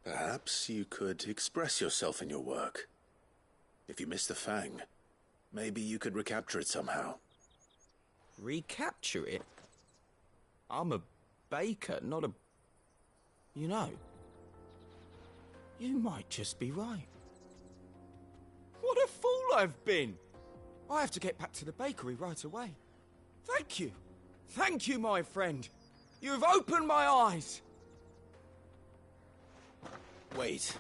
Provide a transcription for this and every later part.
Perhaps you could express yourself in your work. If you miss the Fang, maybe you could recapture it somehow. Recapture it? I'm a baker, not a... You know, you might just be right. What a fool I've been! I have to get back to the bakery right away. Thank you. Thank you, my friend. You've opened my eyes. Wait.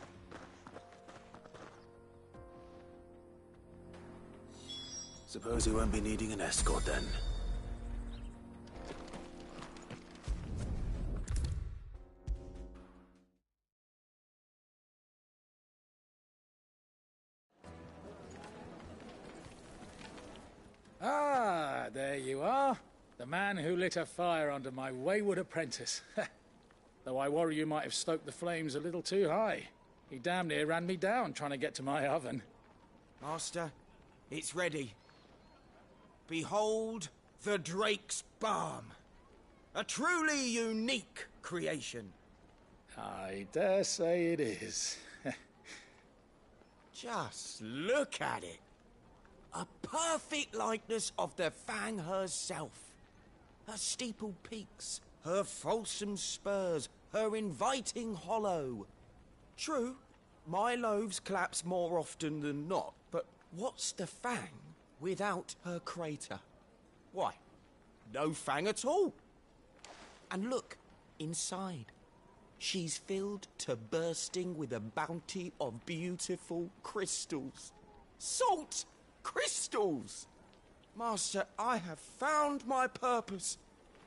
Suppose you won't be needing an escort then. Ah, there you are. The man who lit a fire under my wayward apprentice. Though I worry you might have stoked the flames a little too high. He damn near ran me down trying to get to my oven. Master, it's ready. Behold the Drake's Balm. A truly unique creation. I dare say it is. Just look at it. A perfect likeness of the Fang herself. Her steeple peaks, her fulsome spurs, her inviting hollow. True, my loaves collapse more often than not, but what's the Fang without her crater? Why, no Fang at all. And look, inside. She's filled to bursting with a bounty of beautiful crystals. Salt crystals! Master, I have found my purpose.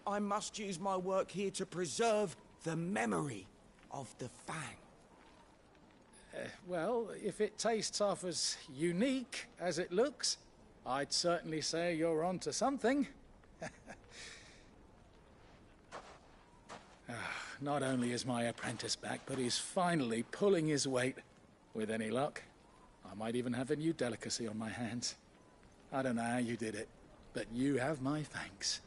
I must use my work here to preserve the memory of the Fang. Well, if it tastes half as unique as it looks, I'd certainly say you're on to something. Not only is my apprentice back, but he's finally pulling his weight. With any luck, I might even have a new delicacy on my hands. I don't know how you did it, but you have my thanks.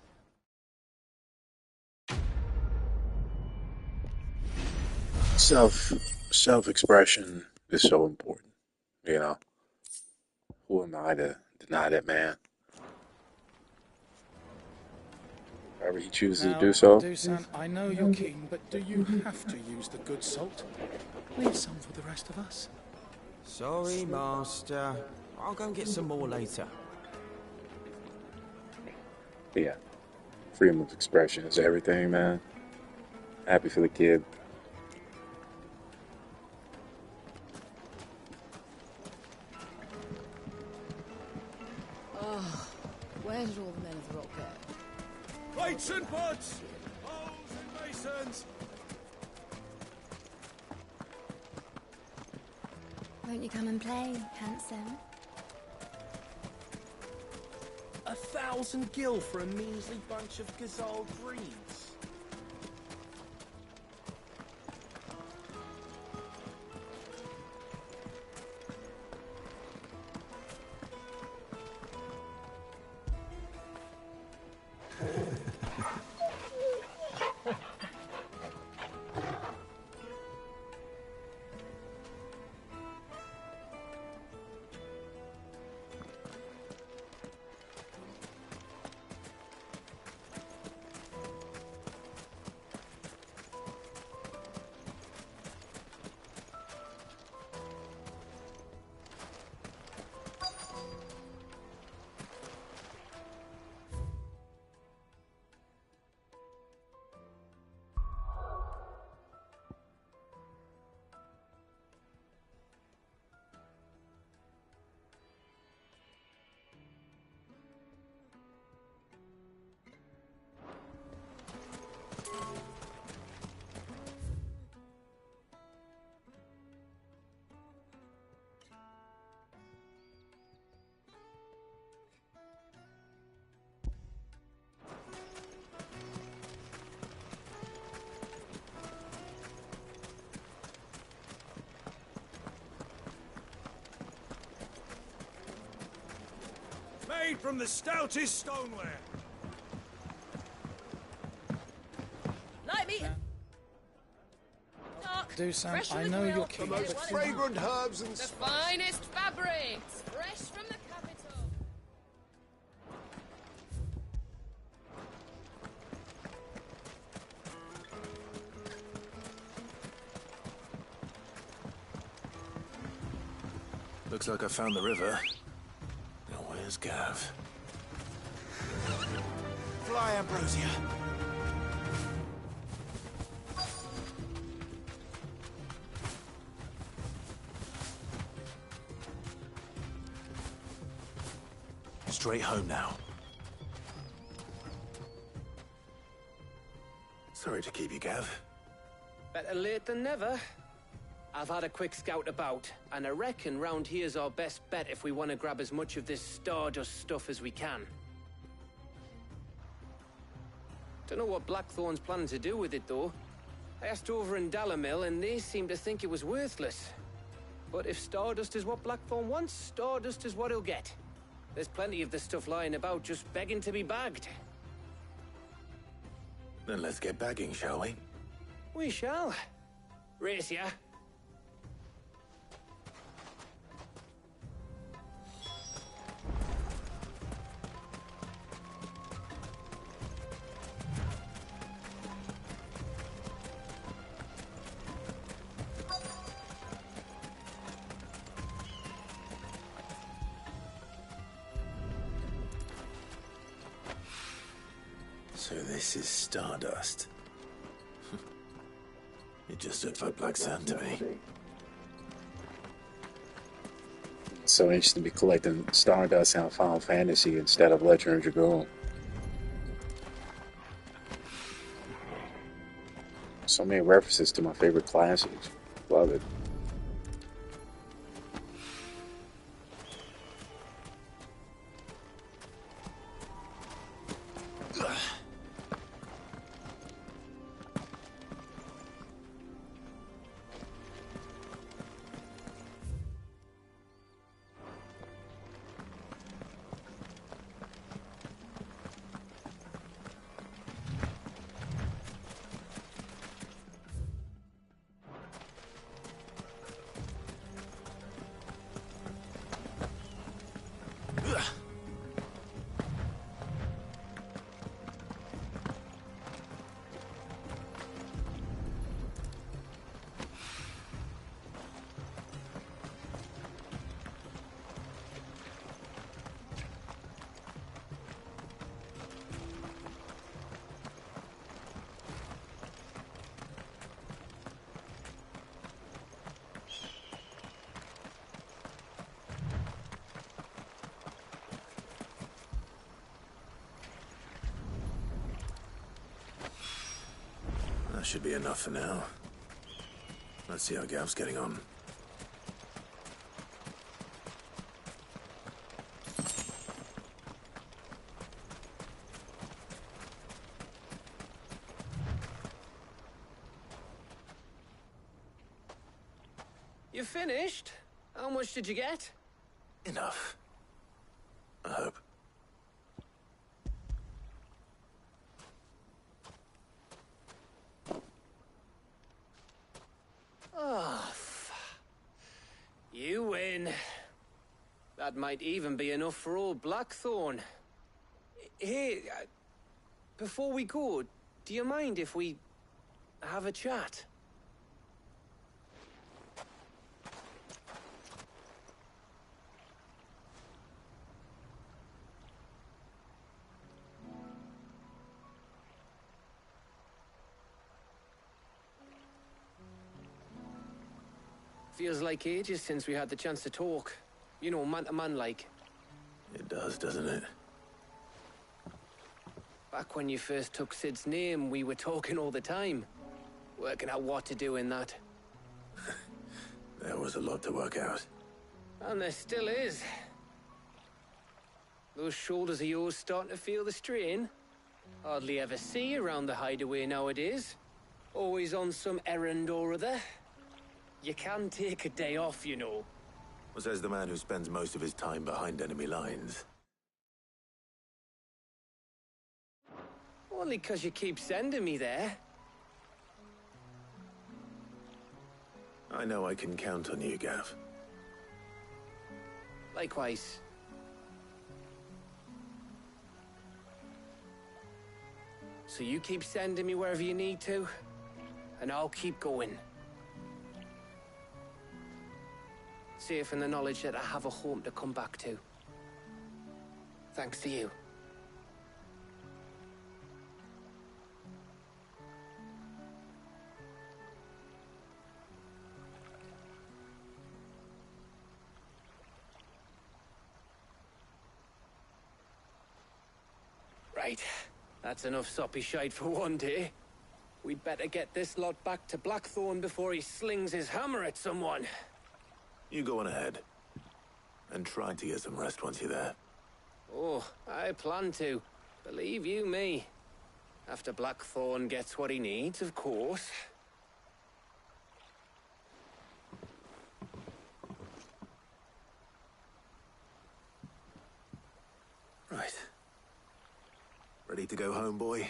Self-expression is so important, you know. Who am I to deny that man? Wherever he chooses to do so. Dusan, I know you're keen, but do you have to use the good salt? Leave some for the rest of us. Sorry, Master. I'll go and get some more later. Yeah. Freedom of expression is everything, man. Happy for the kid. Oh, where did all the men of the rock go? Plates and pots! Bowls and basins! Won't you come and play, handsome? 1,000 gil for a measly bunch of Ghazal greens. Made from the stoutest stoneware. Light me! Dark! do, Sam. Fresh from I the know grill. you're keen. The but- Fragrant herbs and The finest fabrics, fresh from the capital. Looks like I found the river. Now where's Gav? Fly, Ambrosia. Straight home now. Sorry to keep you, Gav. Better late than never. I've had a quick scout about, and I reckon round here's our best bet if we want to grab as much of this Stardust stuff as we can. Don't know what Blackthorn's planning to do with it, though. I asked over in Dalamil, and they seem to think it was worthless. But if Stardust is what Blackthorn wants, Stardust is what he'll get. There's plenty of this stuff lying about, just begging to be bagged. Then let's get bagging, shall we? We shall. Race ya. So this is Stardust. It just looked like black sand to me. It's so interesting to be collecting Stardust out of Final Fantasy instead of Legend of Dragoon. So many references to my favorite classics. Love it. That should be enough for now. Let's see how Gav's getting on. You finished? How much did you get? Enough. I hope. You win. That might even be enough for old Blackthorn. Hey, before we go, do you mind if we have a chat? Feels like ages since we had the chance to talk. You know, man to man like. It does, doesn't it? Back when you first took Sid's name, we were talking all the time. Working out what to do in that. There was a lot to work out. And there still is. Those shoulders of yours starting to feel the strain. Hardly ever see you around the hideaway nowadays. Always on some errand or other. You can take a day off, you know. Says the man who spends most of his time behind enemy lines. Only 'cause you keep sending me there. I know I can count on you, Gav. Likewise. So you keep sending me wherever you need to, and I'll keep going. Safe in the knowledge that I have a home to come back to. Thanks to you. Right. That's enough soppy shite for one day. We'd better get this lot back to Blackthorn before he slings his hammer at someone. You go on ahead. And try to get some rest once you're there. Oh, I plan to. Believe you me. After Blackthorn gets what he needs, of course. Right. Ready to go home, boy?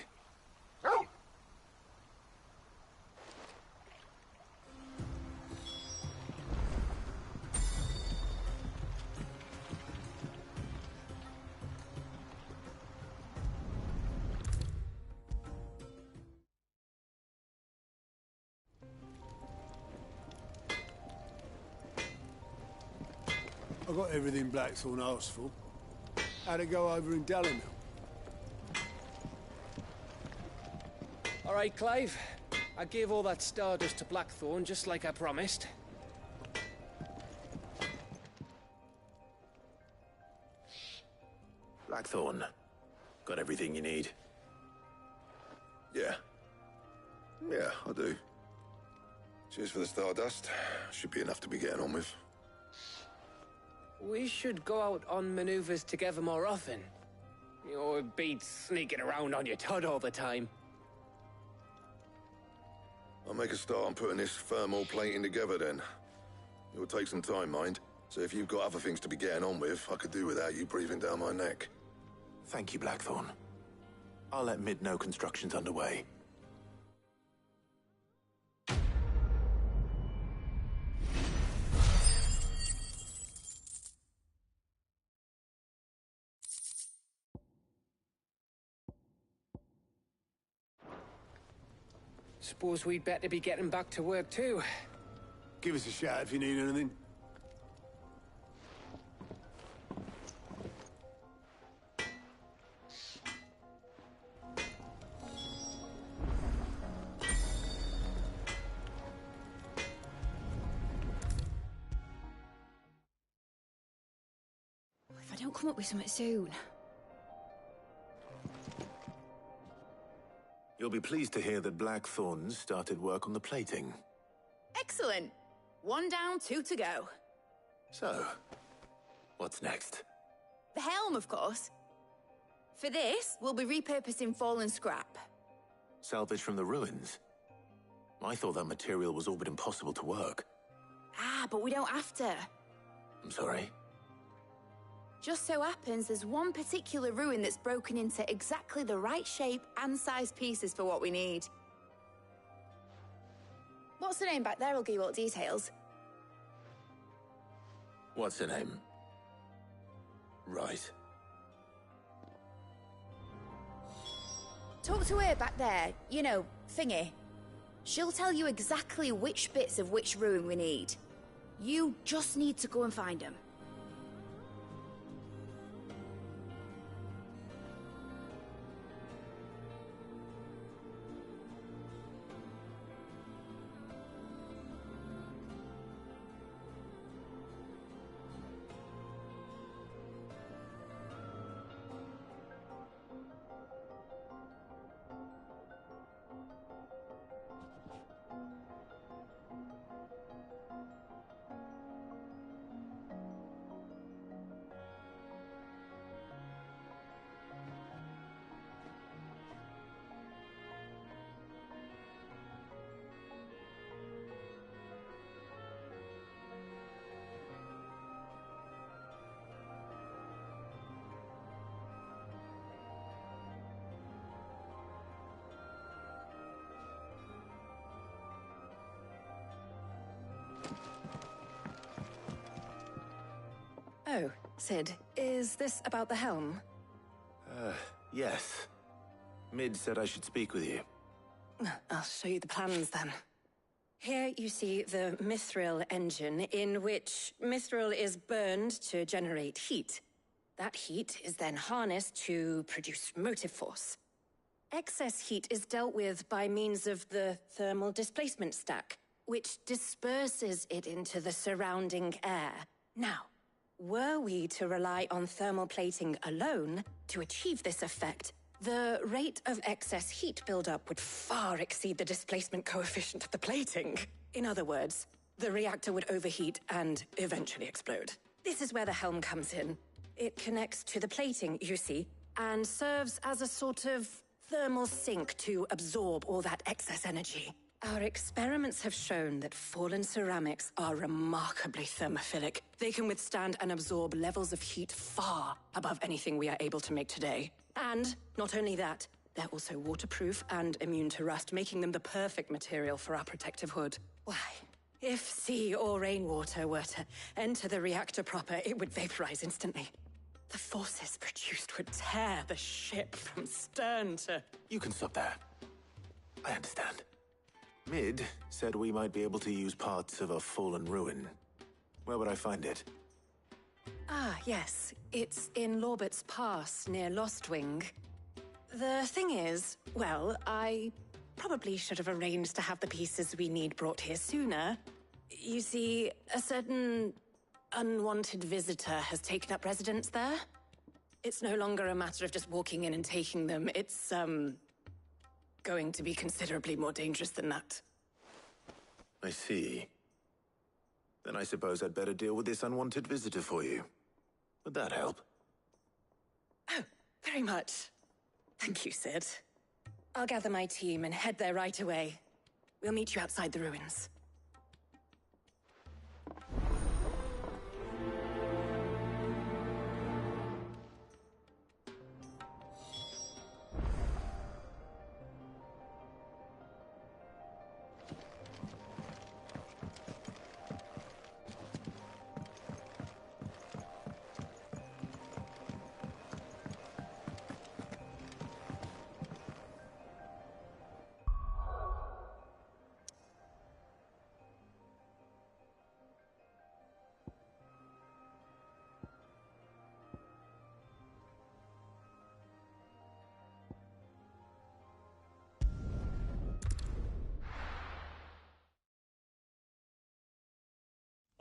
I got everything Blackthorn asked for. How'd it go over in Dalimil? All right, Clive. I gave all that stardust to Blackthorn just like I promised. Blackthorn. Got everything you need? Yeah. Yeah, I do. Cheers for the stardust. Should be enough to be getting on with. We should go out on maneuvers together more often. Or beat sneaking around on your Todd all the time. I'll make a start on putting this thermal plating together then. It will take some time, mind. So if you've got other things to be getting on with, I could do without you breathing down my neck. Thank you, Blackthorn. I'll let Mid know construction's underway. Suppose we'd better be getting back to work too. Give us a shout if you need anything. If I don't come up with something soon. You'll be pleased to hear that Blackthorn's started work on the plating. Excellent. One down, two to go. So, what's next? The helm, of course. For this, we'll be repurposing fallen scrap. Salvage from the ruins? I thought that material was all but impossible to work. Ah, but we don't have to. I'm sorry? Just so happens there's one particular ruin that's broken into exactly the right shape and size pieces for what we need. What's the name back there? I'll give you all the details. What's her name? Right. Talk to her back there. You know, Thingy. She'll tell you exactly which bits of which ruin we need. You just need to go and find them. Oh, Sid, is this about the helm? Yes. Mid said I should speak with you. I'll show you the plans then. Here you see the Mithril engine, in which Mithril is burned to generate heat. That heat is then harnessed to produce motive force. Excess heat is dealt with by means of the thermal displacement stack, which disperses it into the surrounding air. Now, were we to rely on thermal plating alone to achieve this effect, the rate of excess heat buildup would far exceed the displacement coefficient of the plating. In other words, the reactor would overheat and eventually explode. This is where the helm comes in. It connects to the plating, you see, and serves as a sort of thermal sink to absorb all that excess energy. Our experiments have shown that fallen ceramics are remarkably thermophilic. They can withstand and absorb levels of heat far above anything we are able to make today. And not only that, they're also waterproof and immune to rust, making them the perfect material for our protective hood. Why, if sea or rainwater were to enter the reactor proper, it would vaporize instantly. The forces produced would tear the ship from stern to... You can stop there. I understand. Mid said we might be able to use parts of a fallen ruin. Where would I find it? Ah, yes. It's in Lorbert's Pass, near Lostwing. The thing is, well, I probably should have arranged to have the pieces we need brought here sooner. You see, a certain unwanted visitor has taken up residence there. It's no longer a matter of just walking in and taking them. It's, going to be considerably more dangerous than that. I see. Then I suppose I'd better deal with this unwanted visitor for you. Would that help? Oh, very much. Thank you, Sid. I'll gather my team and head there right away. We'll meet you outside the ruins.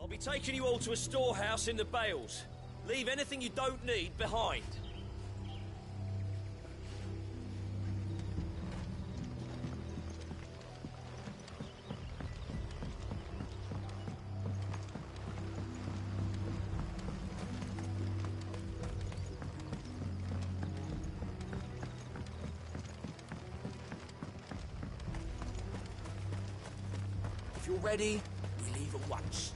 I'll be taking you all to a storehouse in the Bales. Leave anything you don't need behind. If you're ready, we leave at once.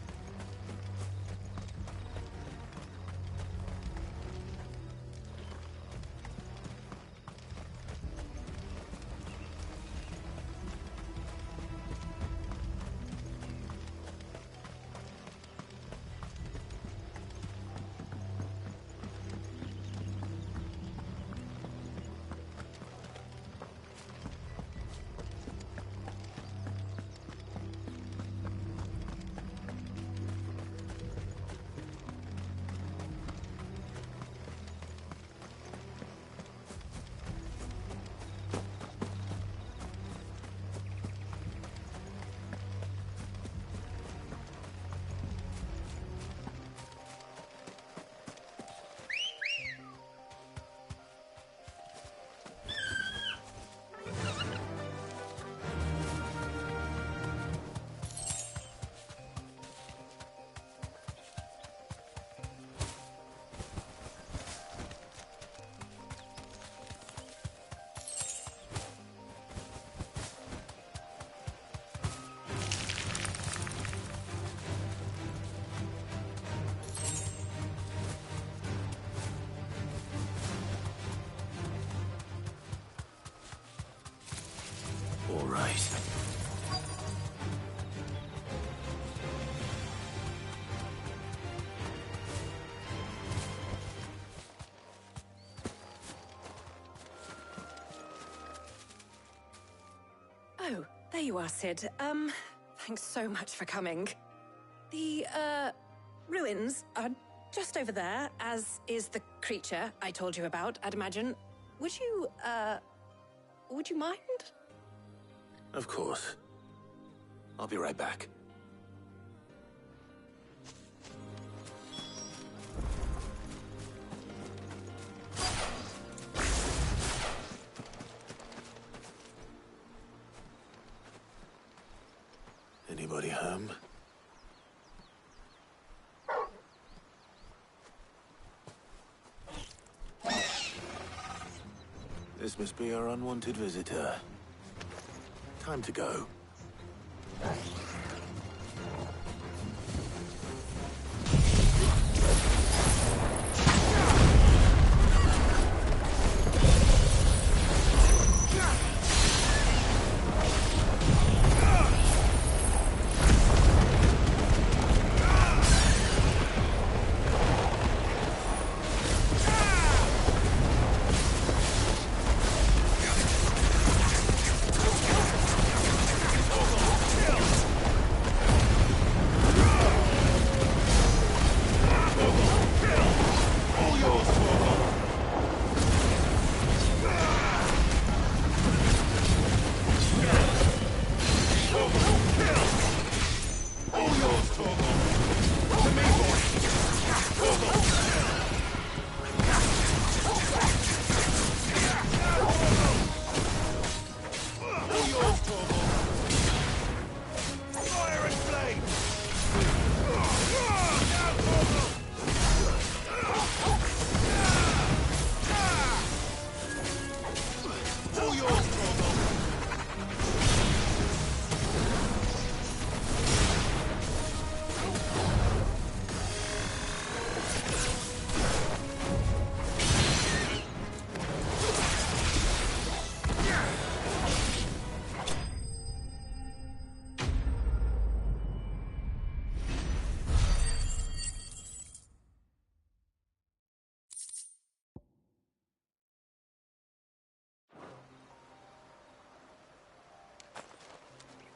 There you are, Cid. Thanks so much for coming. The, ruins are just over there, as is the creature I told you about, I'd imagine. Would you mind? Of course. I'll be right back. Anybody home? This must be our unwanted visitor. Time to go.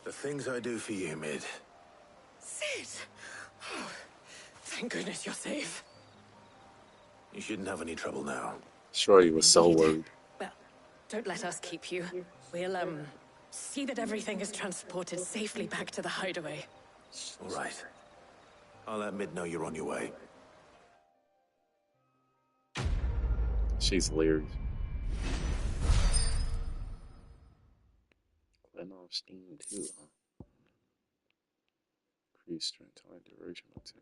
The things I do for you, Mid. Cid! Oh, thank goodness you're safe. You shouldn't have any trouble now. Sure, you were so worried. Well, don't let us keep you. We'll, see that everything is transported safely back to the hideaway. All right. I'll let Mid know you're on your way. She's hilarious. Glen off Steam too, huh? Increase strength, time, duration, intensity.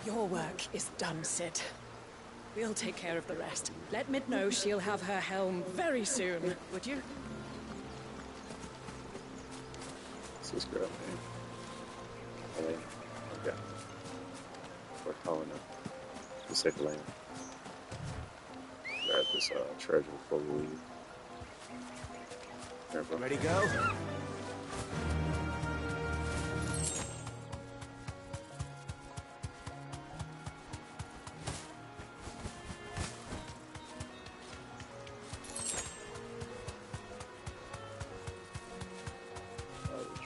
Your work is done, Cid. We'll take care of the rest. Let Mid know she'll have her helm very soon, would you? What's this girl name? Helena. Okay. Or Helena. Just say Helena. Grab this treasure before we leave. There, bro. Ready, go?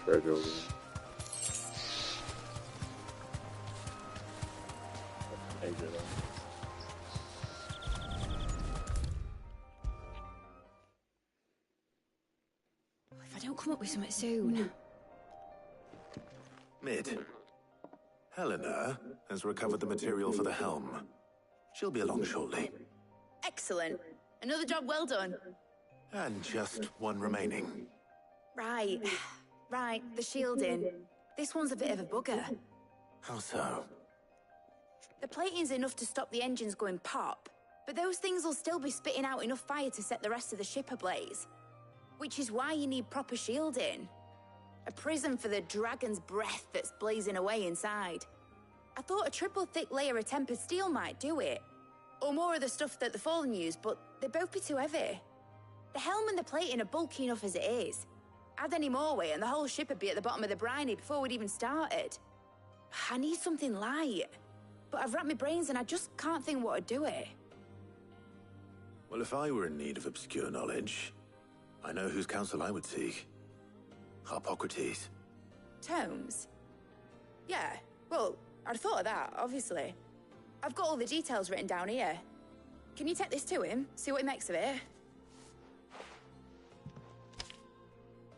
Treasure over there. Exit on. If I don't come up with something soon. Mid. Helena has recovered the material for the helm. She'll be along shortly. Excellent. Another job well done. And just one remaining. Right. Right, the shielding. This one's a bit of a bugger. How so? The plating's enough to stop the engines going pop, but those things will still be spitting out enough fire to set the rest of the ship ablaze. Which is why you need proper shielding. A prison for the dragon's breath that's blazing away inside. I thought a triple thick layer of tempered steel might do it. Or more of the stuff that the Fallen use, but they'd both be too heavy. The helm and the plating are bulky enough as it is. Add any more weight and the whole ship would be at the bottom of the briny before we'd even started. I need something light. But I've racked my brains and I just can't think what would do it. Well, if I were in need of obscure knowledge, I know whose counsel I would seek. Harpocrates. Tomes? Yeah, well, I'd thought of that, obviously. I've got all the details written down here. Can you take this to him, see what he makes of it?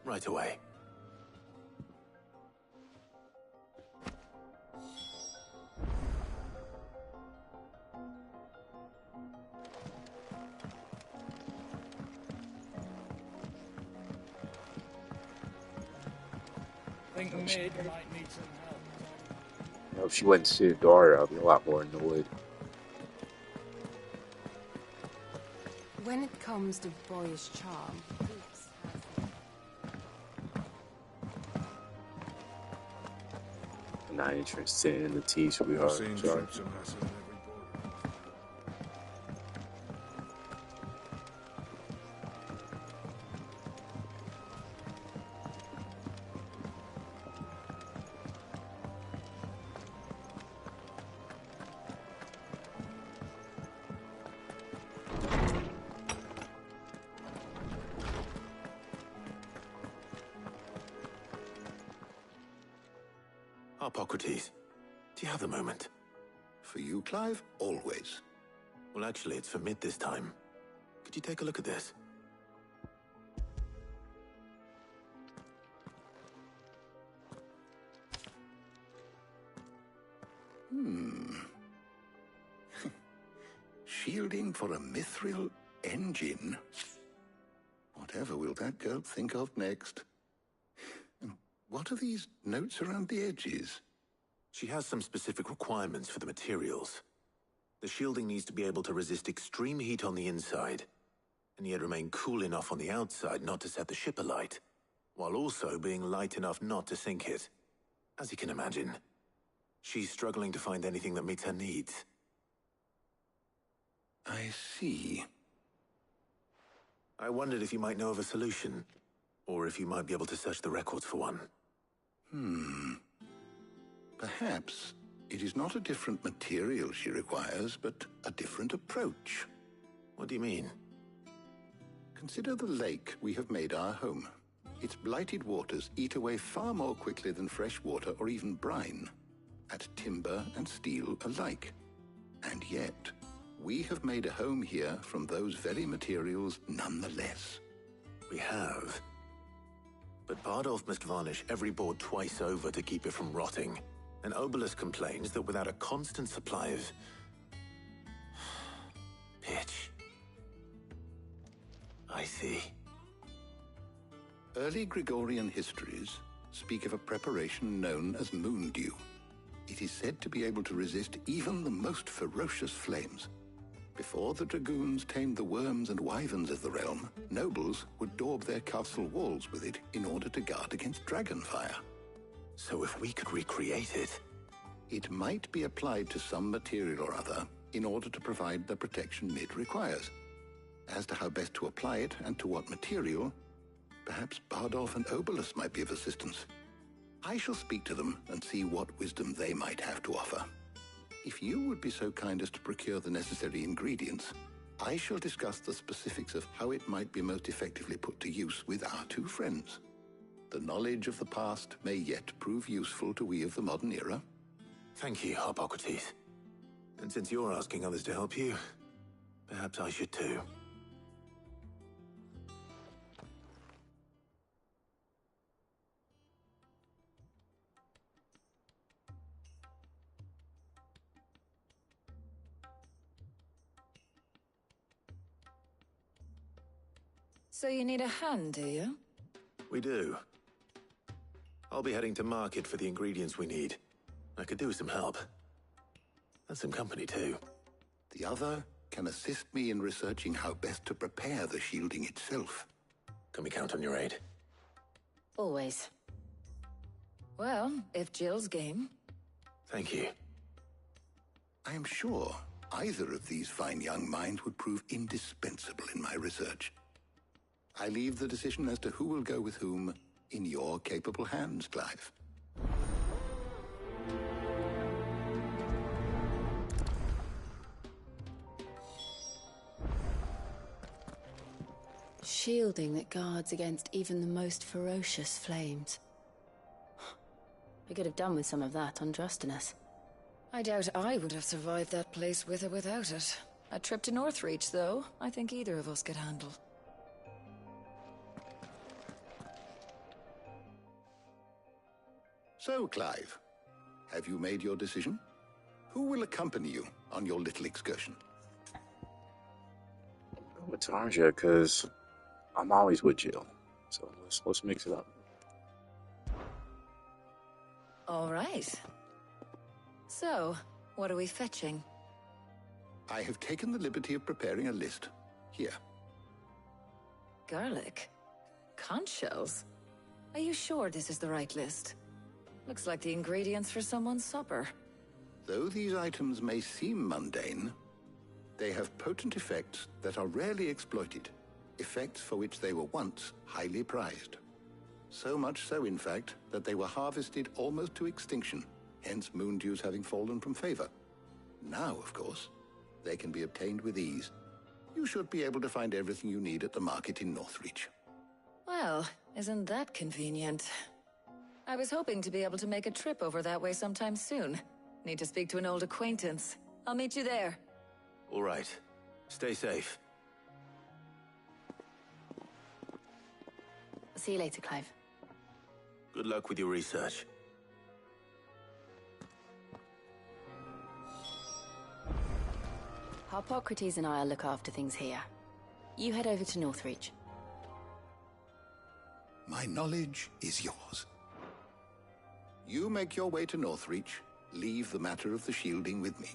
Right away. I think Mid might need some help. You know, if she went to see the daughter, I'd be a lot more annoyed. When it comes to boyish charm, I'm not interested in the tea, sweetheart. Sorry. Seen troops amassing on every border. Harpocrates, do you have a moment? For you, Clive? Always. Well, actually, it's for Mid this time. Could you take a look at this? Shielding for a mithril engine? Whatever will that girl think of next? And what are these notes around the edges? She has some specific requirements for the materials. The shielding needs to be able to resist extreme heat on the inside, and yet remain cool enough on the outside not to set the ship alight, while also being light enough not to sink it. As you can imagine, she's struggling to find anything that meets her needs. I see. I wondered if you might know of a solution, or if you might be able to search the records for one. Perhaps it is not a different material she requires, but a different approach. What do you mean? Consider the lake we have made our home. Its blighted waters eat away far more quickly than fresh water or even brine, at timber and steel alike. And yet, we have made a home here from those very materials nonetheless. We have. But Bardolph must varnish every board twice over to keep it from rotting. And Obelus complains that without a constant supply of pitch. I see. Early Gregorian histories speak of a preparation known as moon dew. It is said to be able to resist even the most ferocious flames. Before the dragoons tamed the worms and wyverns of the realm, nobles would daub their castle walls with it in order to guard against dragonfire. So if we could recreate it... It might be applied to some material or other in order to provide the protection Mid requires. As to how best to apply it and to what material, perhaps Bardolph and Obelus might be of assistance. I shall speak to them and see what wisdom they might have to offer. If you would be so kind as to procure the necessary ingredients, I shall discuss the specifics of how it might be most effectively put to use with our two friends. The knowledge of the past may yet prove useful to we of the modern era. Thank you, Harpocrates. And since you're asking others to help you, perhaps I should too. So you need a hand, do you? We do. I'll be heading to market for the ingredients we need. I could do with some help. And some company, too. The other can assist me in researching how best to prepare the shielding itself. Can we count on your aid? Always. Well, if Jill's game. Thank you. I am sure either of these fine young minds would prove indispensable in my research. I leave the decision as to who will go with whom in your capable hands, Clive. Shielding that guards against even the most ferocious flames. We could have done with some of that on Drustinus. I doubt I would have survived that place with or without it. A trip to Northreach, though, I think either of us could handle. So, Clive, have you made your decision? Who will accompany you on your little excursion? With Tarja, because I'm always with Jill. So let's mix it up. All right. So, what are we fetching? I have taken the liberty of preparing a list. Here. Garlic? Conch shells? Are you sure this is the right list? Looks like the ingredients for someone's supper. Though these items may seem mundane, they have potent effects that are rarely exploited, effects for which they were once highly prized. So much so, in fact, that they were harvested almost to extinction, hence moondews having fallen from favor. Now, of course, they can be obtained with ease. You should be able to find everything you need at the market in Northreach. Well, isn't that convenient? I was hoping to be able to make a trip over that way sometime soon. Need to speak to an old acquaintance. I'll meet you there. All right. Stay safe. See you later, Clive. Good luck with your research. Harpocrates and I'll look after things here. You head over to Northreach. My knowledge is yours. You make your way to Northreach. Leave the matter of the shielding with me.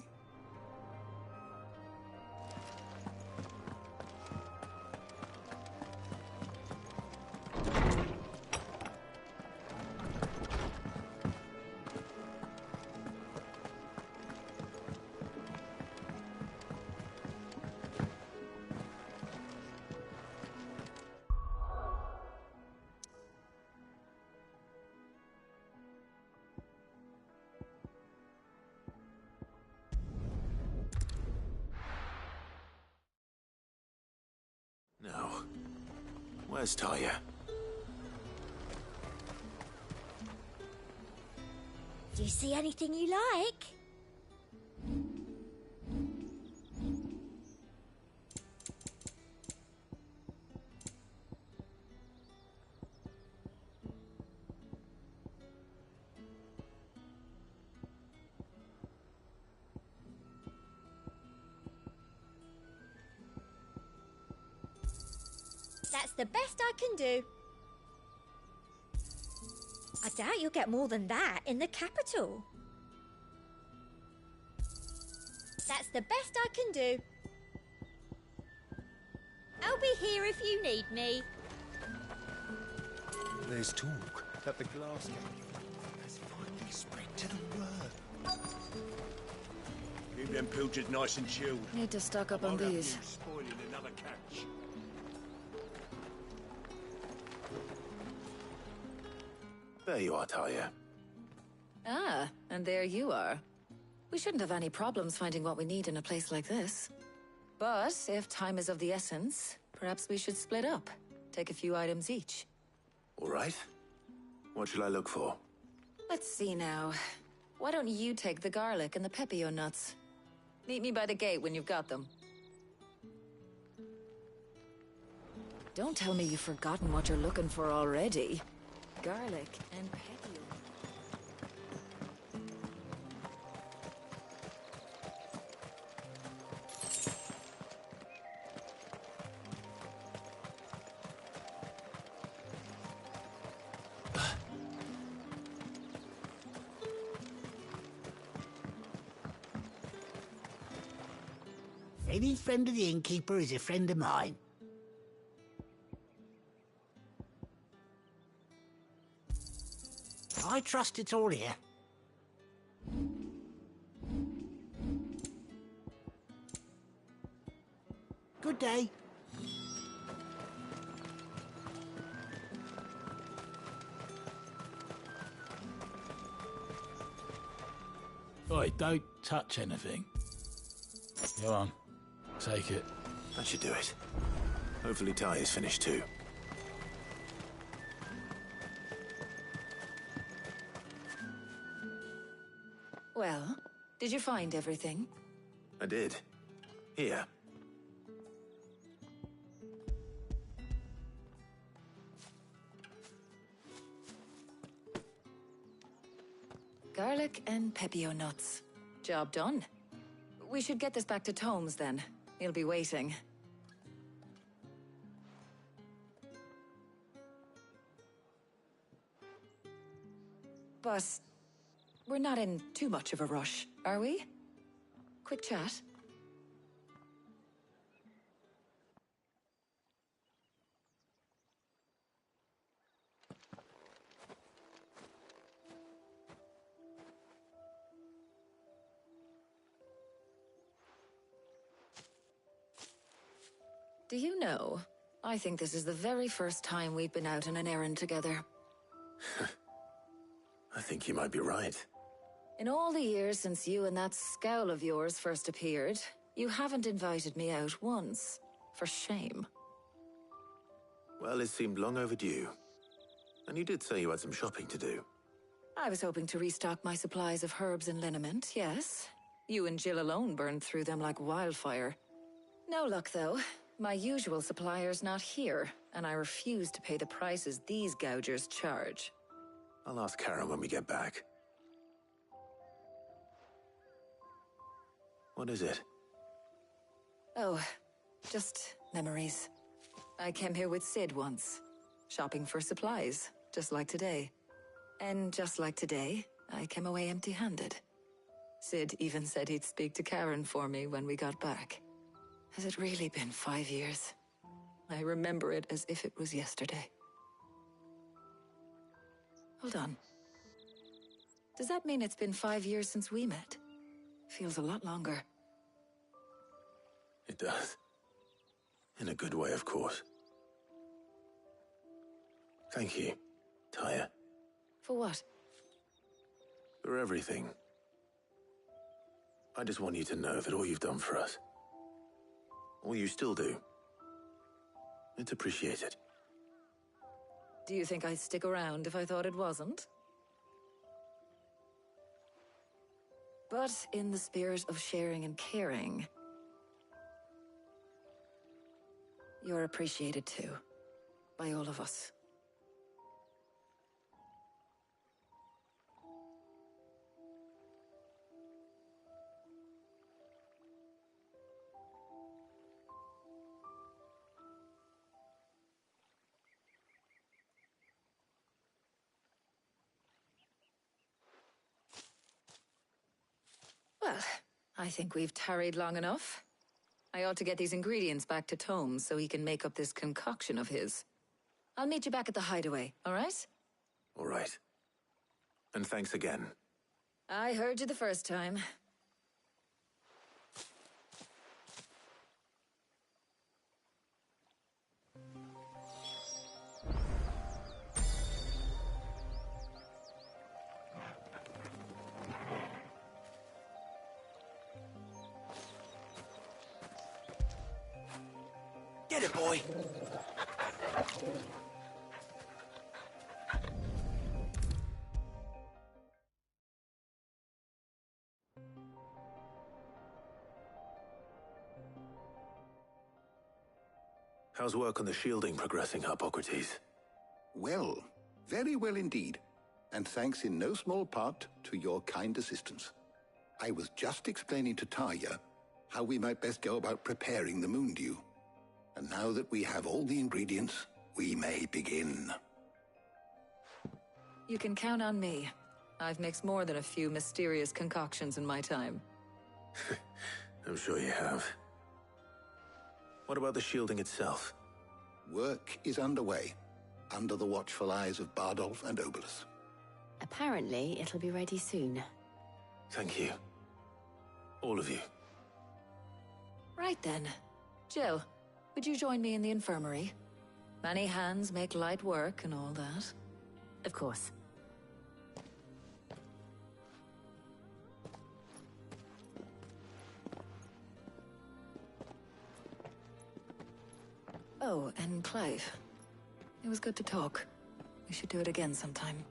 Now, where's Tarja? Do you see anything you like? That's the best I can do. I doubt you'll get more than that in the capital. That's the best I can do. I'll be here if you need me. There's talk that the glass cannon has finally spread to the world. Keep them pilchards nice and chilled. Need to stock up on these. Spoiling another catch. There you are, Tarja. Ah, and there you are. We shouldn't have any problems finding what we need in a place like this. But if time is of the essence, perhaps we should split up. Take a few items each. All right. What shall I look for? Let's see now. Why don't you take the garlic and the pepio nuts? Meet me by the gate when you've got them. Don't tell me you've forgotten what you're looking for already. Garlic and pepio. Any friend of the innkeeper is a friend of mine. I trust it's all here. Good day. Oi, don't touch anything. Go on, take it. That should do it. Hopefully Ty is finished too. Well, did you find everything? I did. Here. Garlic and pepio nuts. Job done. We should get this back to Tomes then. He'll be waiting. But we're not in too much of a rush, are we? Quick chat. Do you know, I think this is the very first time we've been out on an errand together. I think you might be right. In all the years since you and that scowl of yours first appeared, you haven't invited me out once. For shame. Well, it seemed long overdue. And you did say you had some shopping to do. I was hoping to restock my supplies of herbs and liniment, yes. You and Jill alone burned through them like wildfire. No luck, though. My usual supplier's not here, and I refuse to pay the prices these gougers charge. I'll ask Karen when we get back. What is it? Oh, just memories. I came here with Sid once, shopping for supplies, just like today. And just like today, I came away empty-handed. Sid even said he'd speak to Karen for me when we got back. Has it really been 5 years? I remember it as if it was yesterday. Hold on. Does that mean it's been 5 years since we met? Feels a lot longer. It does. In a good way, of course. Thank you, Tyre. For what? For everything. I just want you to know that all you've done for us, all you still do, it's appreciated. Do you think I'd stick around if I thought it wasn't? But in the spirit of sharing and caring, you're appreciated too, by all of us. Well, I think we've tarried long enough. I ought to get these ingredients back to Tomes so he can make up this concoction of his. I'll meet you back at the hideaway, all right? All right. And thanks again. I heard you the first time. Get it, boy! How's work on the shielding progressing, Hippocrates? Well, very well indeed. And thanks in no small part to your kind assistance. I was just explaining to Tarja how we might best go about preparing the Moondew. And now that we have all the ingredients, we may begin. You can count on me. I've mixed more than a few mysterious concoctions in my time. I'm sure you have. What about the shielding itself? Work is underway, under the watchful eyes of Bardolph and Obolus. Apparently, it'll be ready soon. Thank you. All of you. Right then. Jill, would you join me in the infirmary? Many hands make light work and all that. Of course. Oh, and Clive. It was good to talk. We should do it again sometime.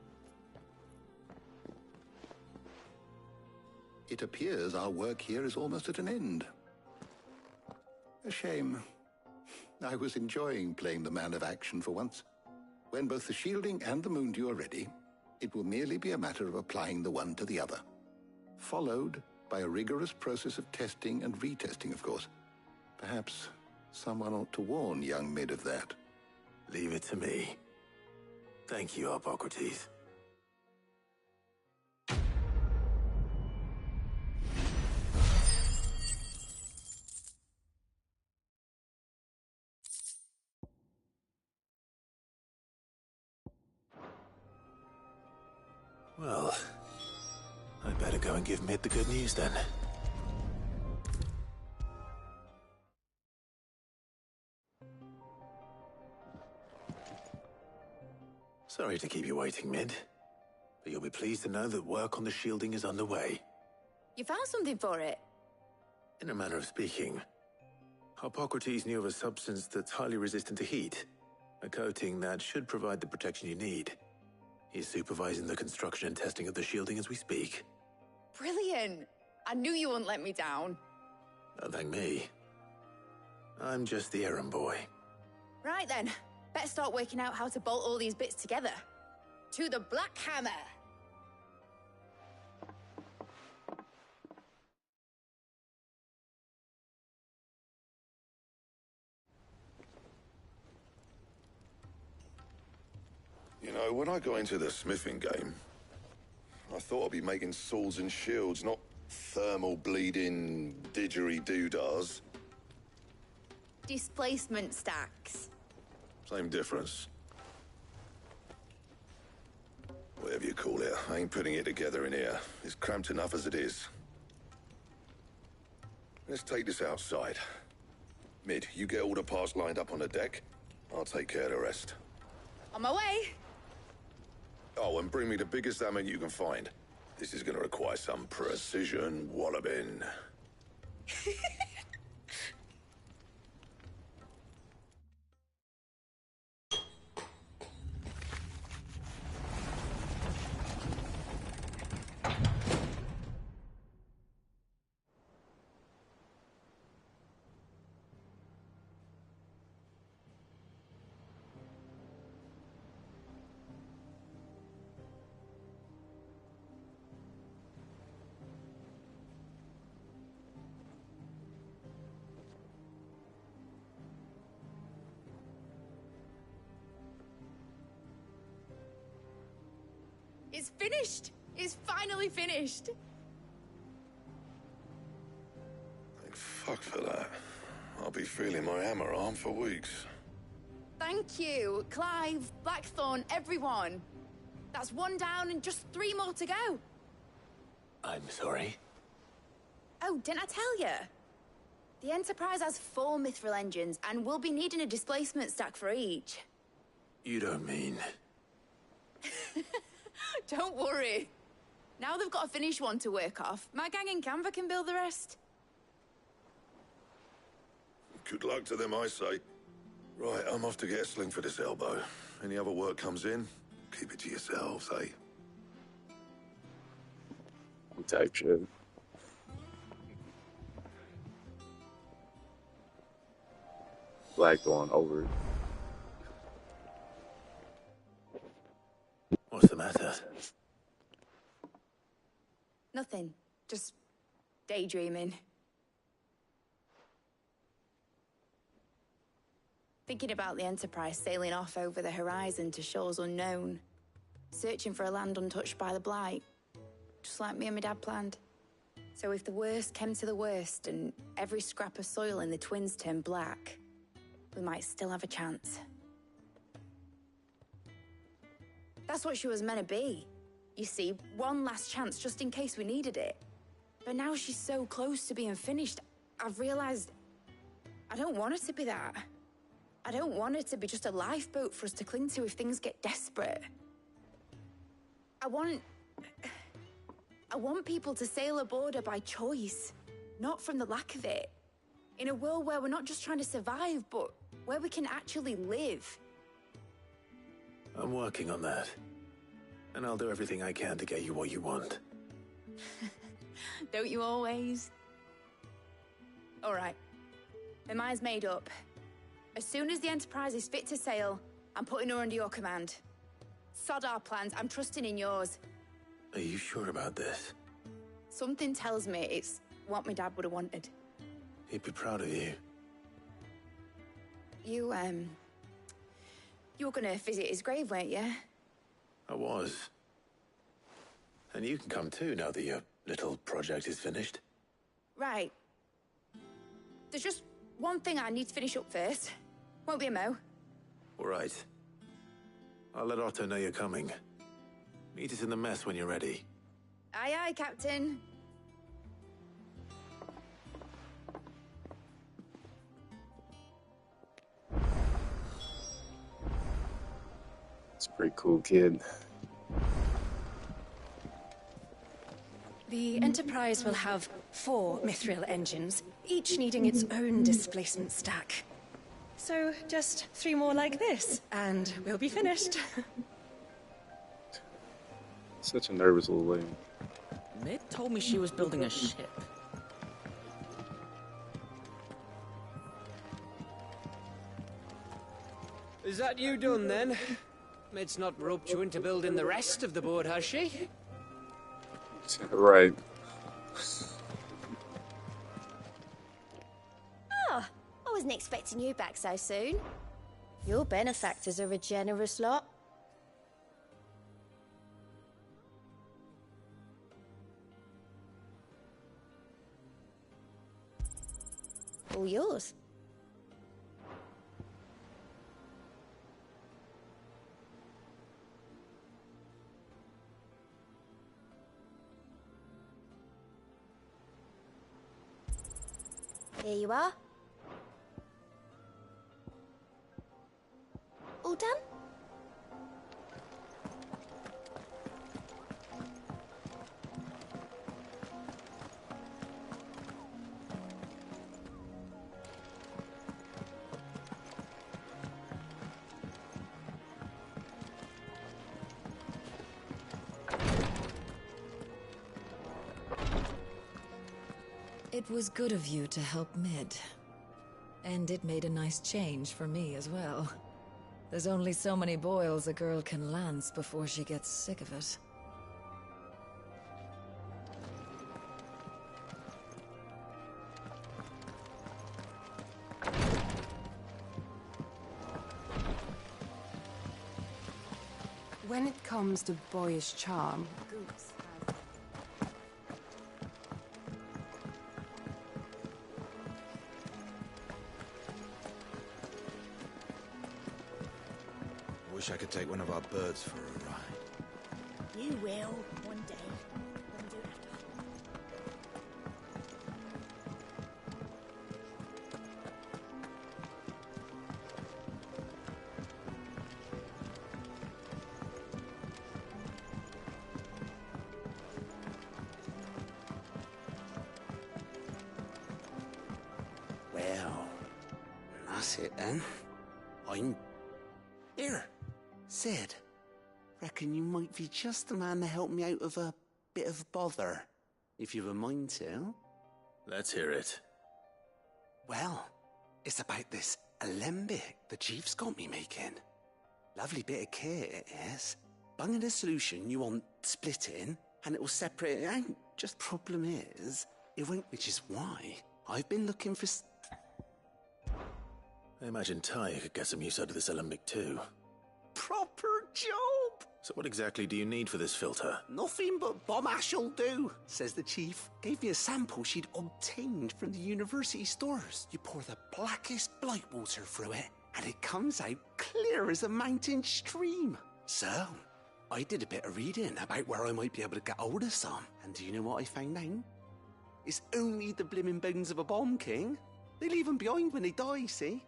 It appears our work here is almost at an end. A shame. I was enjoying playing the man of action for once. When both the shielding and the moondew are ready, it will merely be a matter of applying the one to the other. Followed by a rigorous process of testing and retesting, of course. Perhaps someone ought to warn young Mid of that. Leave it to me. Thank you, Harpocrates. Well, I better go and give Mid the good news then. Sorry to keep you waiting, Mid, but you'll be pleased to know that work on the shielding is underway. You found something for it? In a manner of speaking, Harpocrates knew of a substance that's highly resistant to heat, a coating that should provide the protection you need. He's supervising the construction and testing of the shielding as we speak. Brilliant! I knew you wouldn't let me down. Don't thank me. I'm just the errand boy. Right then, better start working out how to bolt all these bits together. To the Black Hammer! You know, when I got into the smithing game, I thought I'd be making swords and shields, not thermal bleeding didgeridoo-dahs. Displacement stacks. Same difference. Whatever you call it, I ain't putting it together in here. It's cramped enough as it is. Let's take this outside. Mid, you get all the parts lined up on the deck. I'll take care of the rest. On my way! Oh, and bring me the biggest hammer you can find. This is gonna require some precision walloping. It's finished! It's finally finished! Thank fuck for that. I'll be feeling my hammer arm for weeks. Thank you, Clive, Blackthorn, everyone. That's one down and just 3 more to go. I'm sorry? Oh, didn't I tell you? The Enterprise has 4 mithril engines, and we'll be needing a displacement stack for each. You don't mean... Don't worry. Now they've got a finished one to work off, my gang in Canva can build the rest. Good luck to them, I say. Right, I'm off to get a sling for this elbow. Any other work comes in, keep it to yourselves, eh? Type shit. Blackthorn over it. What's the matter? Nothing. Just daydreaming. Thinking about the Enterprise sailing off over the horizon to shores unknown. Searching for a land untouched by the Blight. Just like me and my dad planned. So if the worst came to the worst and every scrap of soil in the Twins turned black, we might still have a chance. That's what she was meant to be. You see, one last chance just in case we needed it. But now she's so close to being finished, I've realized I don't want it to be that. I don't want it to be just a lifeboat for us to cling to if things get desperate. I want people to sail aboard her by choice, not from the lack of it. In a world where we're not just trying to survive, but where we can actually live. I'm working on that. And I'll do everything I can to get you what you want. Don't you always? All right. My mind's made up. As soon as the Enterprise is fit to sail, I'm putting her under your command. Sod our plans, I'm trusting in yours. Are you sure about this? Something tells me it's what my dad would have wanted. He'd be proud of you. You were gonna visit his grave, weren't you? I was. And you can come too now that your little project is finished. Right. There's just one thing I need to finish up first. Won't be a mo. All right. I'll let Otto know you're coming. Meet us in the mess when you're ready. Aye, aye, Captain. It's a pretty cool kid. The Enterprise will have 4 Mithril engines, each needing its own displacement stack. So just 3 more like this, and we'll be finished. Such a nervous little lady. Mid told me she was building a ship. Is that you done then? Mid's not roped you into building the rest of the boat, has she? Right. Oh, I wasn't expecting you back so soon. Your benefactors are a generous lot. All yours. Here you are. All done? It was good of you to help Mid. And it made a nice change for me as well. There's only so many boils a girl can lance before she gets sick of it. When it comes to boyish charm, Wish I could take one of our birds for a ride. You will, one day. When you have to. Well, that's it then. I'm here. Sid, reckon you might be just the man to help me out of a bit of bother, if you've a mind to. Let's hear it. Well, it's about this alembic the chief's got me making. Lovely bit of kit it is. Bunging a solution you want splitting, and it will separate it out. Just problem is, it won't, which is why I've been looking for... I imagine Ty could get some use out of this alembic too. Proper job! So what exactly do you need for this filter? Nothing but bomb ash'll do, says the chief. Gave me a sample she'd obtained from the university stores. You pour the blackest blight water through it, and it comes out clear as a mountain stream. So, I did a bit of reading about where I might be able to get hold of some. And do you know what I found out? It's only the blimmin' bones of a bomb king. They leave them behind when they die, see?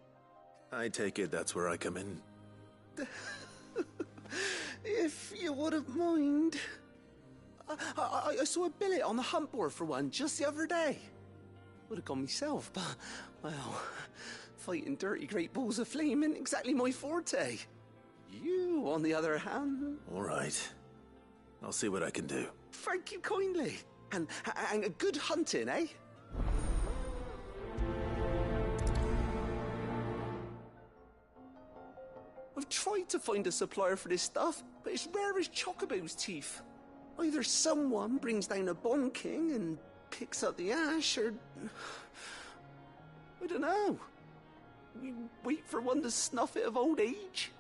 I take it that's where I come in. If you wouldn't mind. I saw a billet on the hunt board for one just the other day. Would have gone myself, but, well, fighting dirty great balls of flame ain't exactly my forte. You, on the other hand... All right. I'll see what I can do. Thank you kindly. And a good hunting, eh? I've tried to find a supplier for this stuff, but it's rare as Chocobo's teeth. Either someone brings down a Bond King and picks up the ash, or... I don't know. We wait for one to snuff it of old age.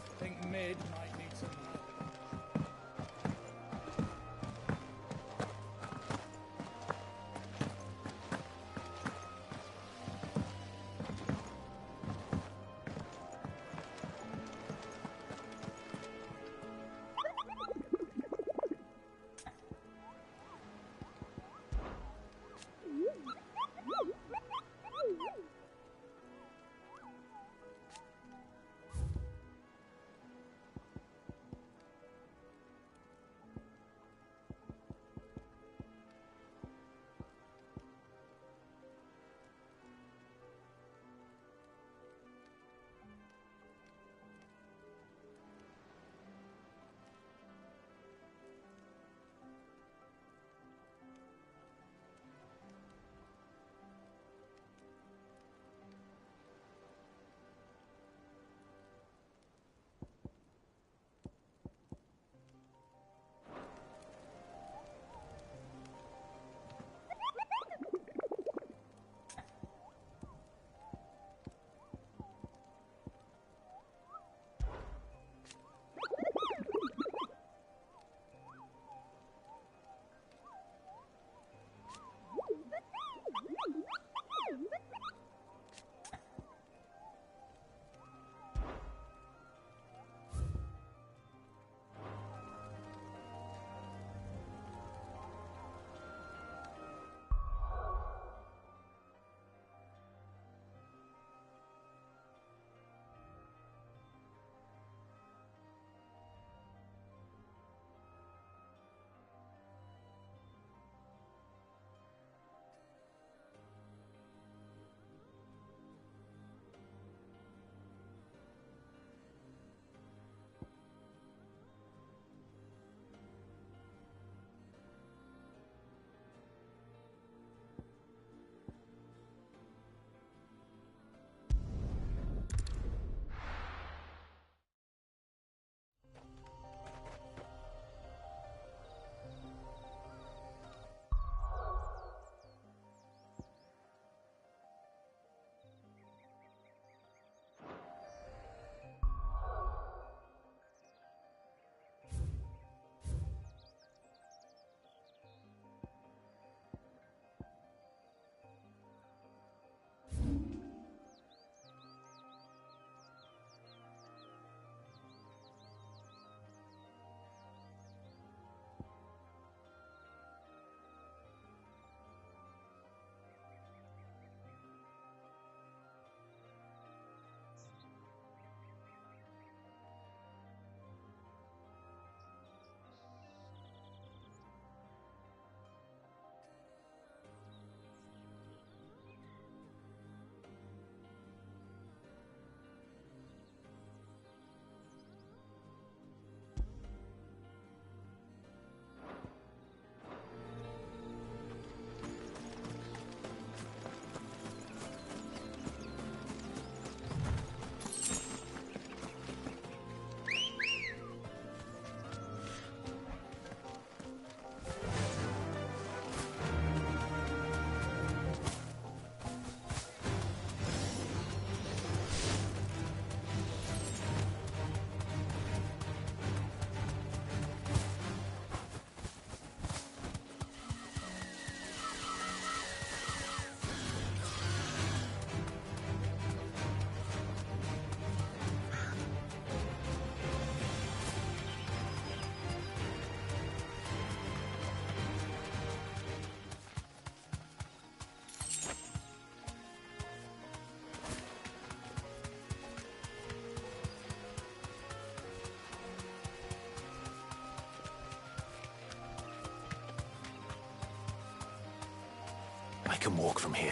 I think Mid might need some help. can walk from here.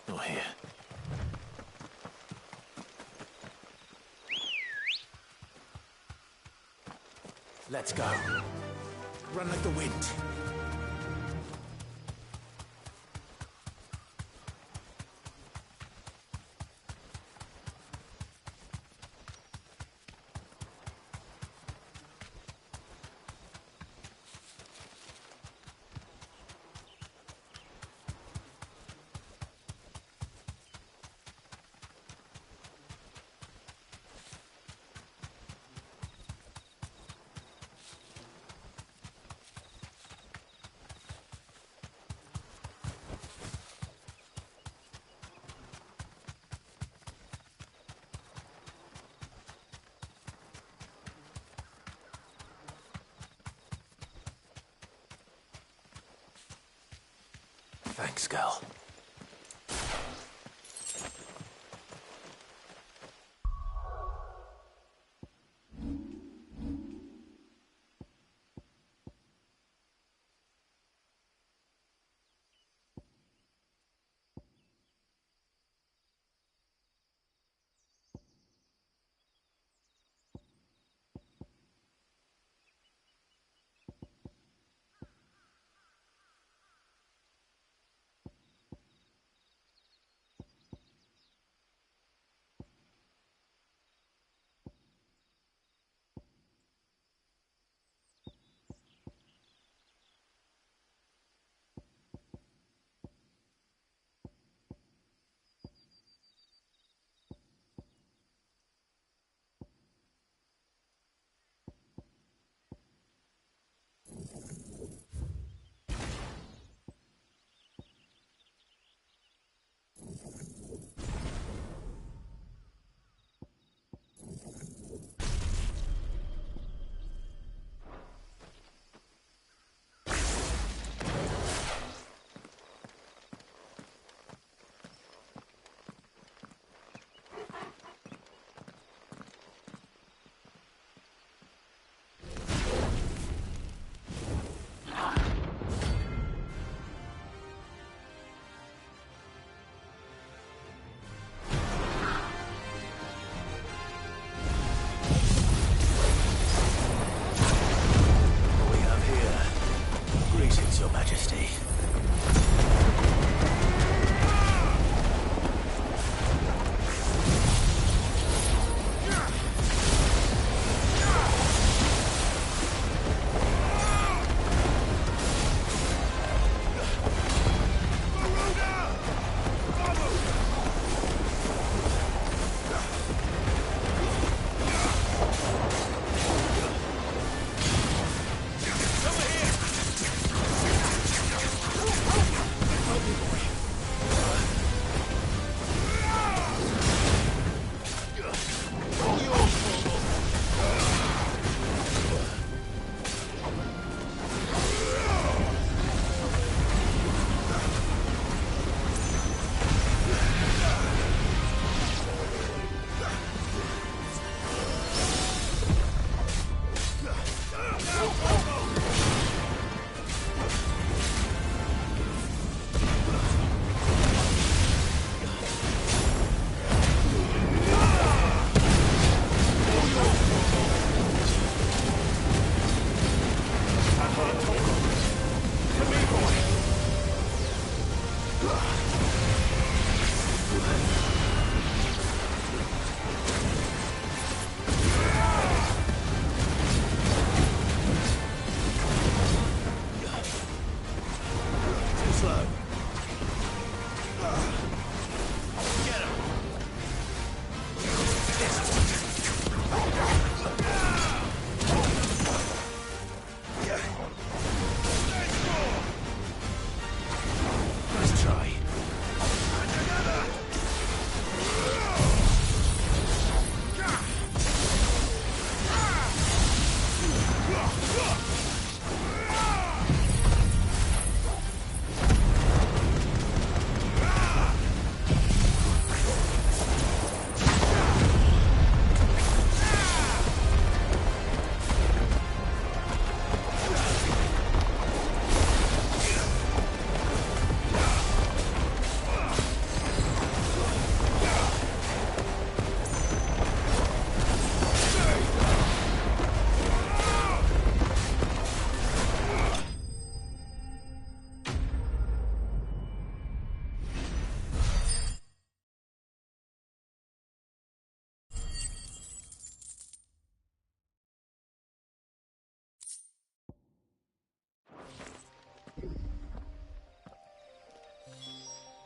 Not here. Let's go. Run like the wind. Thanks, girl. Your Majesty.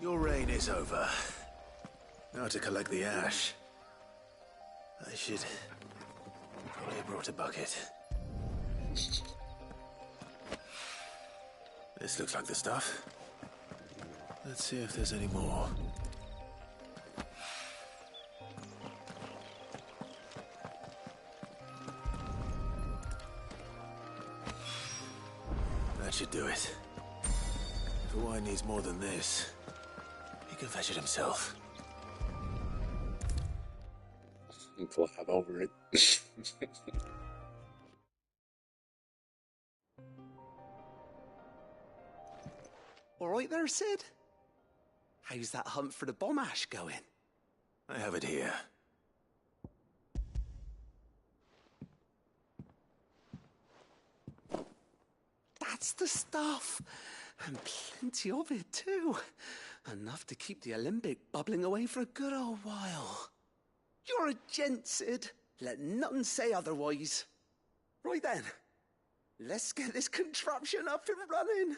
Your reign is over. Now to collect the ash. I should probably have brought a bucket. This looks like the stuff. Let's see if there's any more. That should do it. If Hawaii needs more than this, he can fetch it himself. Flop over it. All right there, Sid? How's that hunt for the bomb ash going? I have it here. That's the stuff. And plenty of it, too. Enough to keep the Alembic bubbling away for a good old while. You're a gent, Sid. Let nothing say otherwise. Right then, let's get this contraption up and running.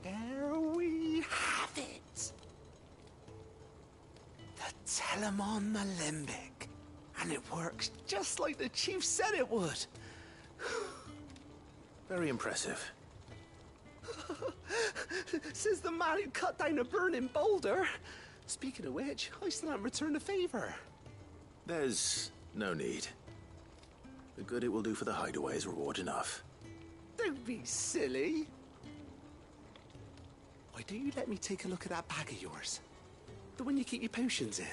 There we have it. The Telemon Alembic. And it works just like the chief said it would. Very impressive. Says the man who cut down a burning boulder. Speaking of which, I still haven't returned the favor. There's no need. The good it will do for the hideaway is reward enough. Don't be silly. Why don't you let me take a look at that bag of yours? The one you keep your potions in.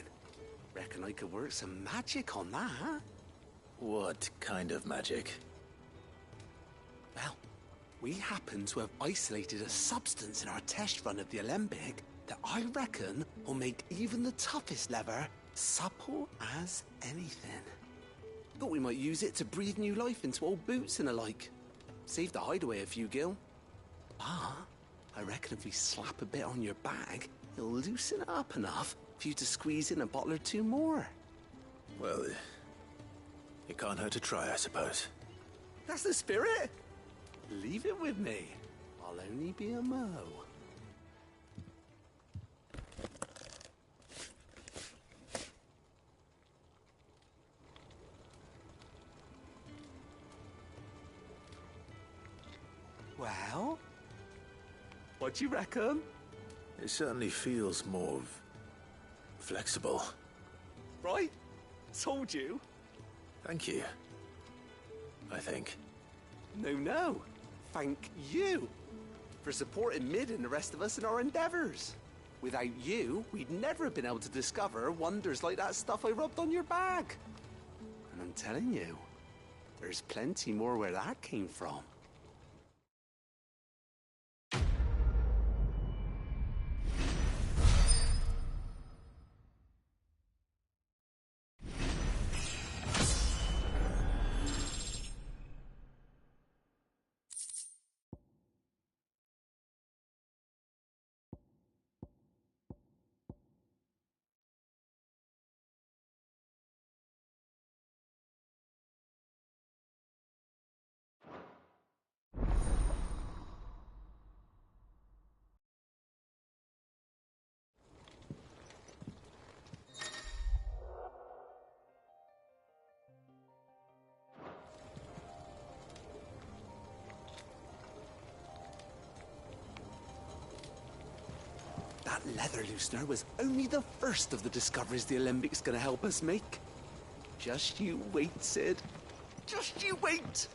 Reckon I could work some magic on that, huh? What kind of magic? Well, we happen to have isolated a substance in our test run of the Alembic that I reckon will make even the toughest lever supple as anything. Thought we might use it to breathe new life into old boots and the like. Save the hideaway a few gil. Ah, I reckon if we slap a bit on your bag, it'll loosen it up enough for you to squeeze in a bottle or two more. Well, it can't hurt to try, I suppose. That's the spirit. Leave it with me. I'll only be a mo. Well, what do you reckon? It certainly feels more flexible. Right? Told you. Thank you. I think. No. Thank you for supporting Mid and the rest of us in our endeavors. Without you, we'd never have been able to discover wonders like that stuff I rubbed on your bag. And I'm telling you, there's plenty more where that came from. That leather loosener was only the first of the discoveries the Alembic's gonna help us make. Just you wait, Sid. Just you wait!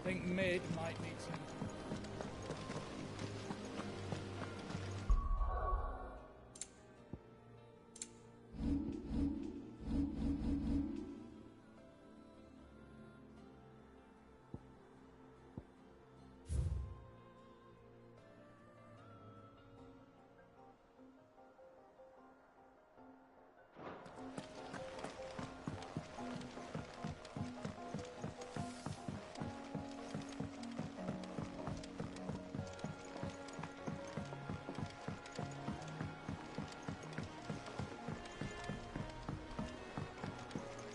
Think Mid might need some...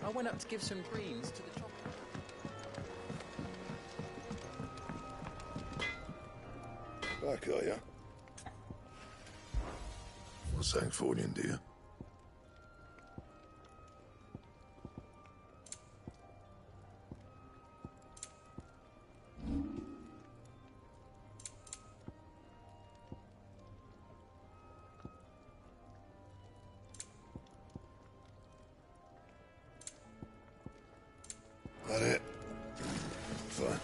I went up to give some greens to the chopper. Back, are ya? What's Sancfordian, do you? That it? Fine.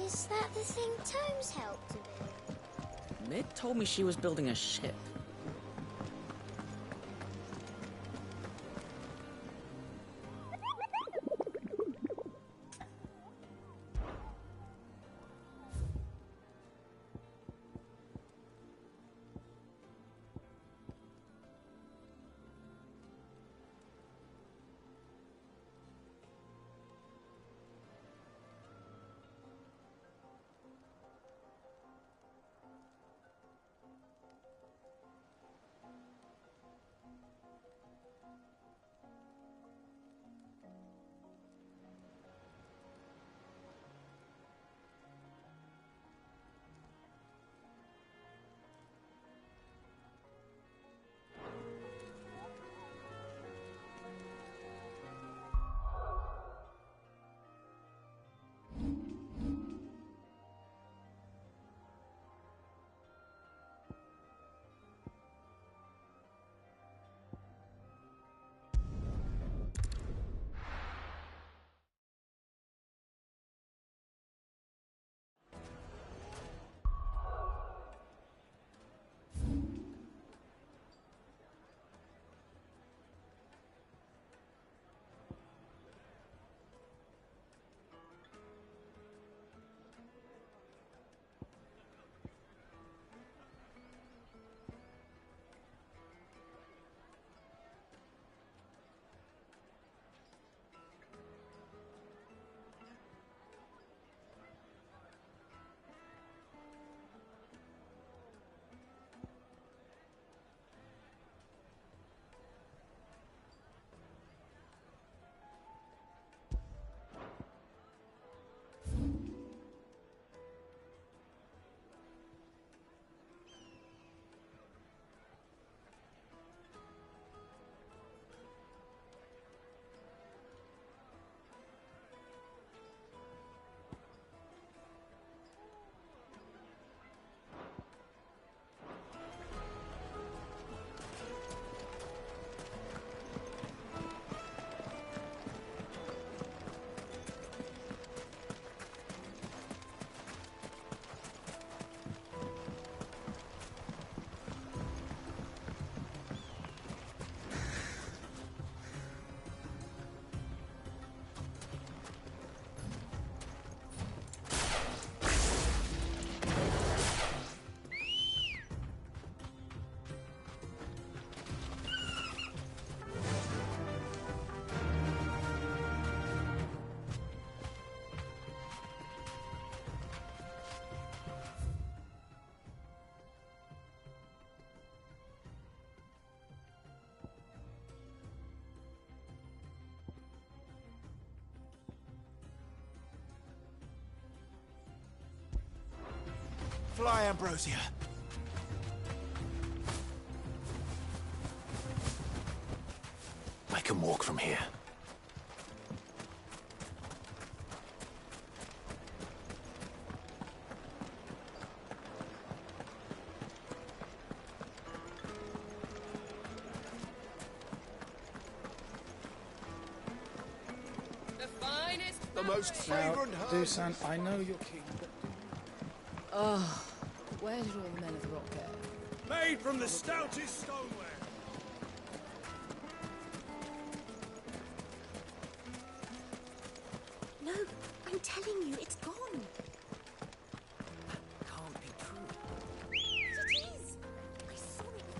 Is that the thing Tomes helped to do? Mid told me she was building a ship. Fly, Ambrosia. I can walk from here. The finest. The most Now, fragrant Dusan, I know you're keen, but Oh, where did all the men of the rock go? Made from the stoutest stoneware. No, I'm telling you, it's gone. Can't be true. But it is. I saw it.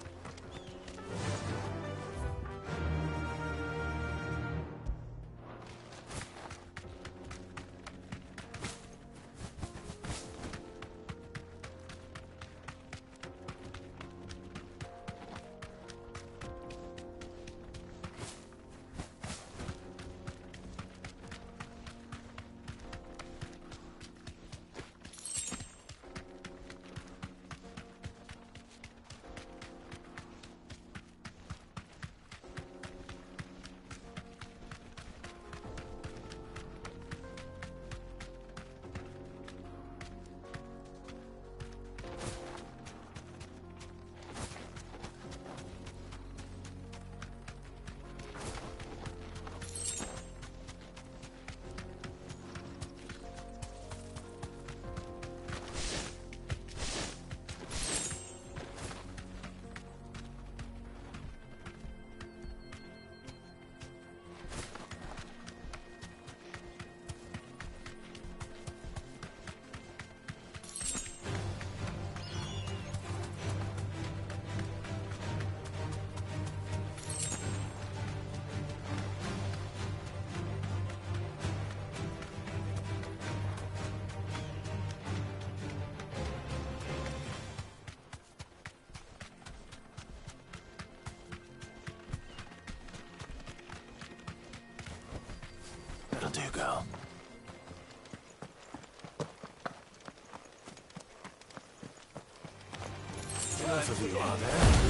do, girl. Enough of you, are there?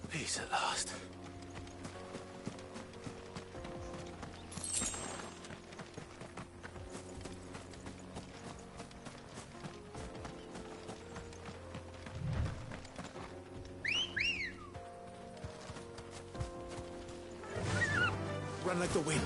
Peace at last. Run like the wind.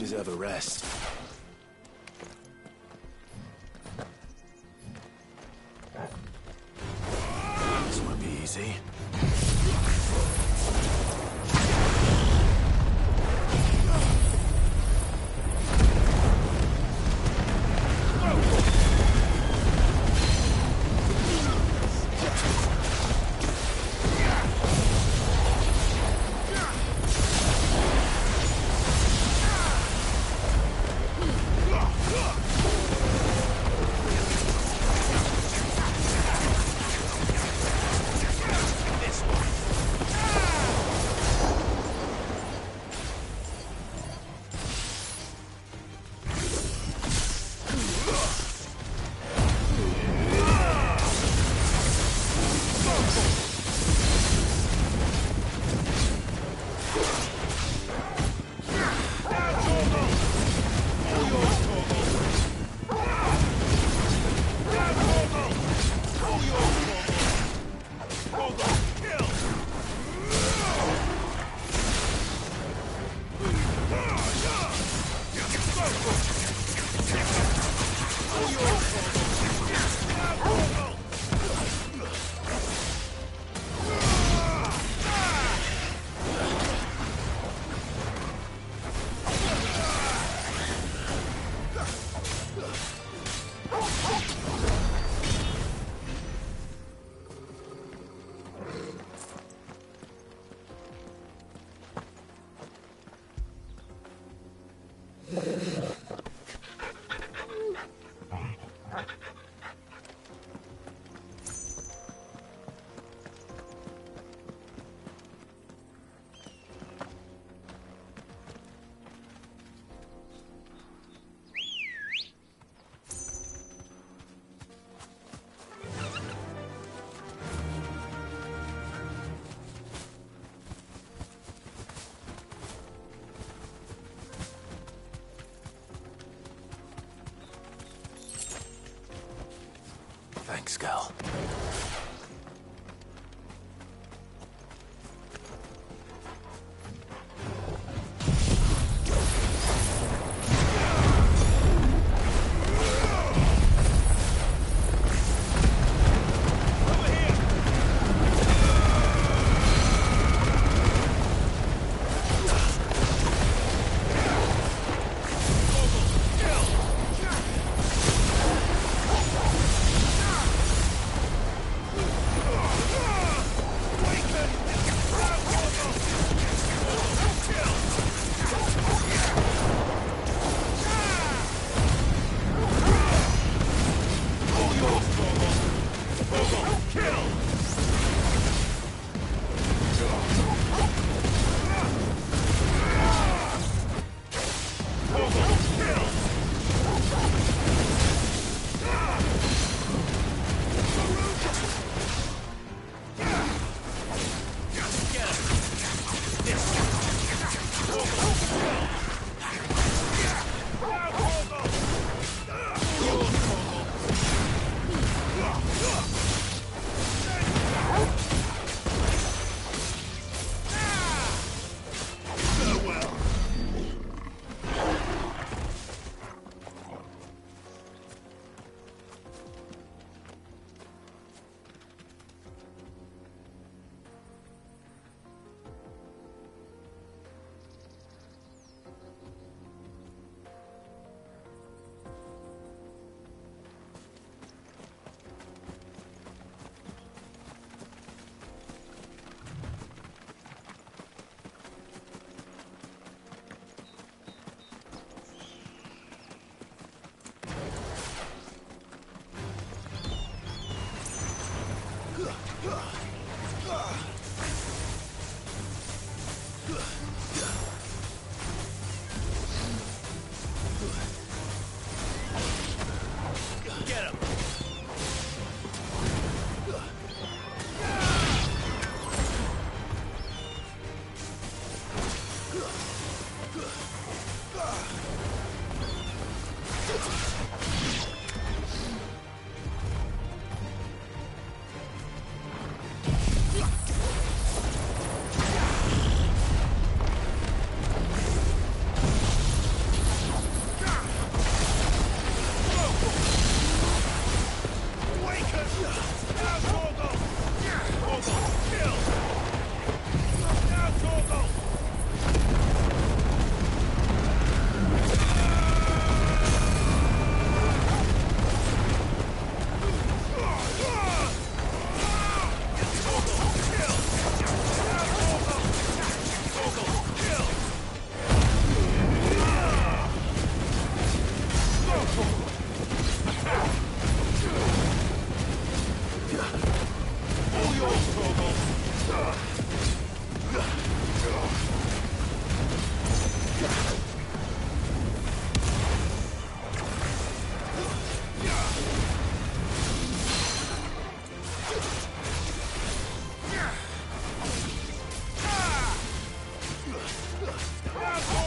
deserve a rest. This won't be easy. Thanks, Gal. Grab hold!